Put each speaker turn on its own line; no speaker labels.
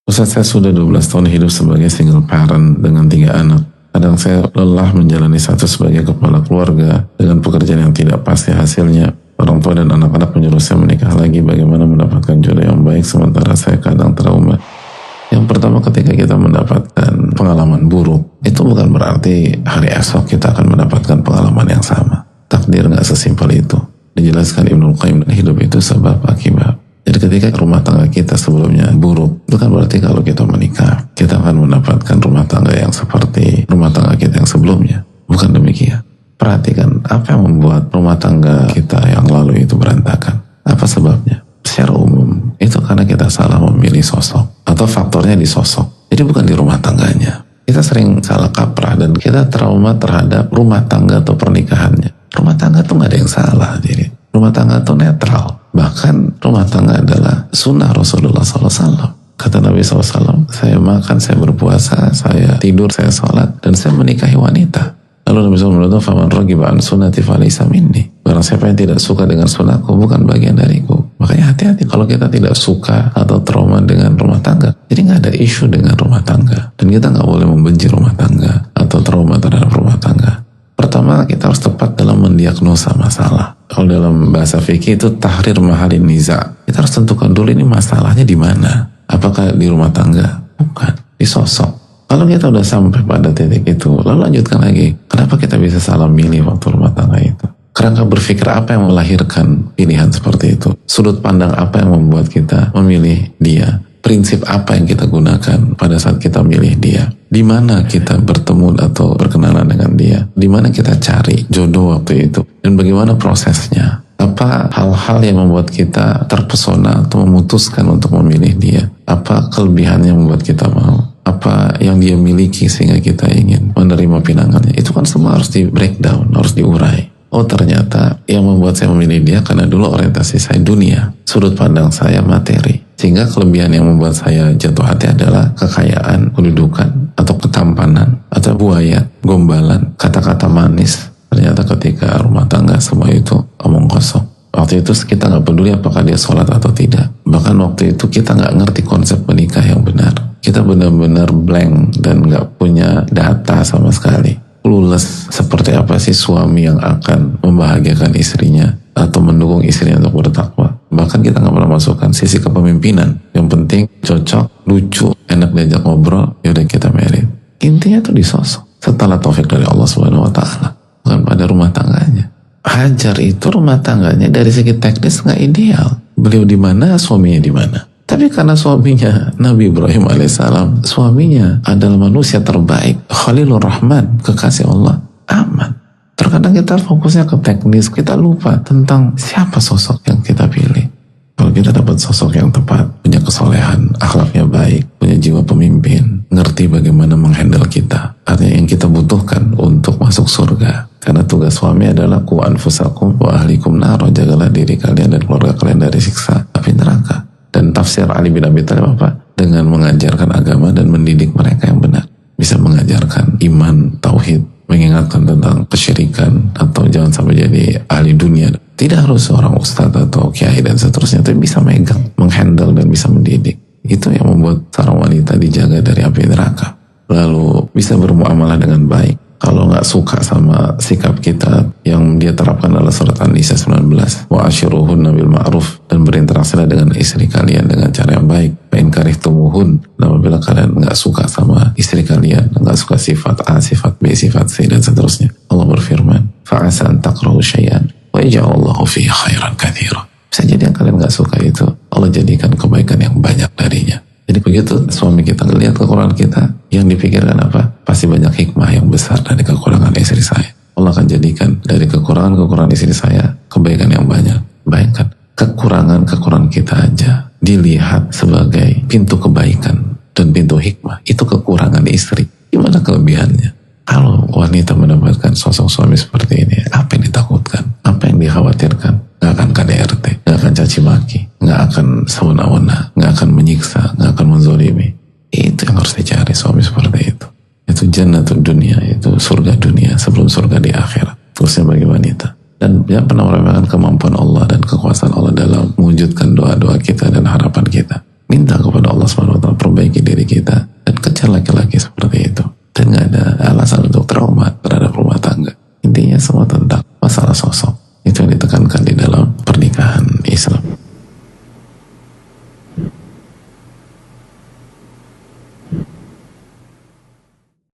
Ustaz, saya sudah 12 tahun hidup sebagai single parent dengan 3 anak. Kadang saya lelah menjalani satu sebagai kepala keluarga dengan pekerjaan yang tidak pasti hasilnya. Orang tua dan anak-anak menyuruh saya menikah lagi. Bagaimana mendapatkan jodoh yang baik sementara saya kadang trauma? Yang pertama, ketika kita mendapatkan pengalaman buruk, itu bukan berarti hari esok kita akan mendapatkan pengalaman yang sama. Takdir gak sesimpel itu. Dijelaskan Ibnul Qayyim, hidup itu sebab akibat. Jadi ketika rumah tangga kita sebelumnya buruk, bukan berarti kalau kita menikah, kita akan mendapatkan rumah tangga yang seperti rumah tangga kita yang sebelumnya. Bukan demikian. Perhatikan apa yang membuat rumah tangga kita yang lalu itu berantakan. Apa sebabnya? Secara umum, itu karena kita salah memilih sosok. Atau faktornya di sosok. Jadi bukan di rumah tangganya. Kita sering salah kaprah dan kita trauma terhadap rumah tangga atau pernikahannya. Rumah tangga tuh gak ada yang salah. Jadi rumah tangga tuh netral. Bahkan rumah tangga adalah sunnah Rasulullah SAW. Kata Nabi SAW, saya makan, saya berpuasa, saya tidur, saya sholat, dan saya menikahi wanita. Lalu Nabi SAW berkata, "Faman ragiba an sunnati falaysa minni." Barang siapa yang tidak suka dengan sunnahku, bukan bagian dariku. Makanya hati-hati kalau kita tidak suka atau trauma dengan rumah tangga. Jadi gak ada isu dengan rumah tangga. Dan kita gak boleh membenci rumah tangga atau trauma terhadap rumah tangga. Pertama, kita harus tepat dalam mendiagnosa masalah. Kalau dalam bahasa fikih itu tahrir mahalin niza. Kita harus tentukan dulu ini masalahnya di mana. Apakah di rumah tangga? Bukan, di sosok. Kalau kita udah sampai pada titik itu, lalu lanjutkan lagi. Kenapa kita bisa salah milih waktu rumah tangga itu? Kerangka berpikir apa yang melahirkan pilihan seperti itu? Sudut pandang apa yang membuat kita memilih dia? Prinsip apa yang kita gunakan pada saat kita milih dia? Di mana kita bertemu atau berkenalan dengan dia? Di mana kita cari jodoh waktu itu? Dan bagaimana prosesnya? Apa hal-hal yang membuat kita terpesona atau memutuskan untuk memilih dia? Apa kelebihannya yang membuat kita mau? Apa yang dia miliki sehingga kita ingin menerima pinangannya? Itu kan semua harus di breakdown, harus diurai. Oh, ternyata yang membuat saya memilih dia karena dulu orientasi saya dunia, sudut pandang saya materi. Sehingga kelebihan yang membuat saya jatuh hati adalah kekayaan, kedudukan, atau ketampanan, atau buaya, gombalan, kata-kata manis. Ternyata ketika rumah tangga semua itu omong kosong. Waktu itu kita gak peduli apakah dia sholat atau tidak. Bahkan waktu itu kita gak ngerti konsep menikah yang benar. Kita benar-benar blank dan gak punya data sama sekali. Clueless seperti apa sih suami yang akan membahagiakan istrinya atau mendukung istrinya untuk bertakwa. Bahkan kita gak pernah masukkan sisi kepemimpinan. Yang penting cocok, lucu, enak diajak ngobrol, yaudah kita married. Intinya tuh di sosok. Setelah taufik dari Allah Subhanahu Wa Taala, bukan pada rumah tangganya. Hajar itu rumah tangganya dari segi teknis gak ideal. Beliau di mana, suaminya di mana. Tapi karena suaminya Nabi Ibrahim alaihissalam, suaminya adalah manusia terbaik, Khalilur Rahman, kekasih Allah, aman. Terkadang kita fokusnya ke teknis, kita lupa tentang siapa sosok yang kita pilih. Kalau kita dapat sosok yang tepat, punya kesolehan, akhlaknya baik, punya jiwa pemimpin, ngerti bagaimana menghandle kita, artinya yang kita butuhkan untuk masuk surga. Karena tugas suami adalah ku anfusakum wa ahlikum naro, jagalah diri kalian dan keluarga kalian dari siksa api neraka. Dan tafsir Ali bin Abi Thalib apa? Dengan mengajarkan agama dan mendidik mereka yang benar. Bisa mengajarkan iman, tauhid, mengingatkan tentang kesyirikan, atau jangan sampai jadi ahli dunia. Tidak harus seorang ustadz atau kiai dan seterusnya, tapi bisa megang, menghandle dan bisa mendidik. Itu yang membuat seorang wanita dijaga dari api neraka. Lalu bisa bermuamalah dengan baik. Kalau nggak suka sama sikap kita, yang dia terapkan adalah surat An-Nisa 19. Wa ashiruhunna bil ma'ruf, dan berinteraksilah dengan istri kalian dengan cara yang baik. Fa in karihtumuhun, dan apabila kalian nggak suka sama istri kalian, nggak suka sifat A, sifat B, sifat C, dan seterusnya, Allah berfirman, fa'asa an takrahu syai'an wa yaj'alullahu fihi khairan katsira. Bisa jadi yang kalian nggak suka itu, Allah jadikan kebaikan yang banyak darinya. Jadi begitu suami kita ngelihat kekurangan kita, yang dipikirkan apa? Pasti banyak hikmah yang besar dari kekurangan istri saya. Allah akan jadikan dari kekurangan istri saya kebaikan yang banyak. Bayangkan, kekurangan kita aja dilihat sebagai pintu kebaikan dan pintu hikmah. Itu kekurangan istri. Gimana kelebihannya? Kalau wanita mendapatkan sosok suami seperti ini, apa yang ditakutkan? Apa yang dikhawatirkan? Gak akan KDRT, gak akan caci maki, gak akan sewena-wena, gak akan menyiksa, gak akan menzolimi. Itu yang harus dicari suami seperti itu. Itu jannatul dunia, itu surga dunia sebelum surga di akhirat. Terusnya bagi wanita. Dan jangan pernah meremehkan kemampuan Allah dan kekuasaan Allah dalam mewujudkan doa-doa kita dan harapan kita. Minta kepada Allah SWT perbaiki alasan untuk trauma.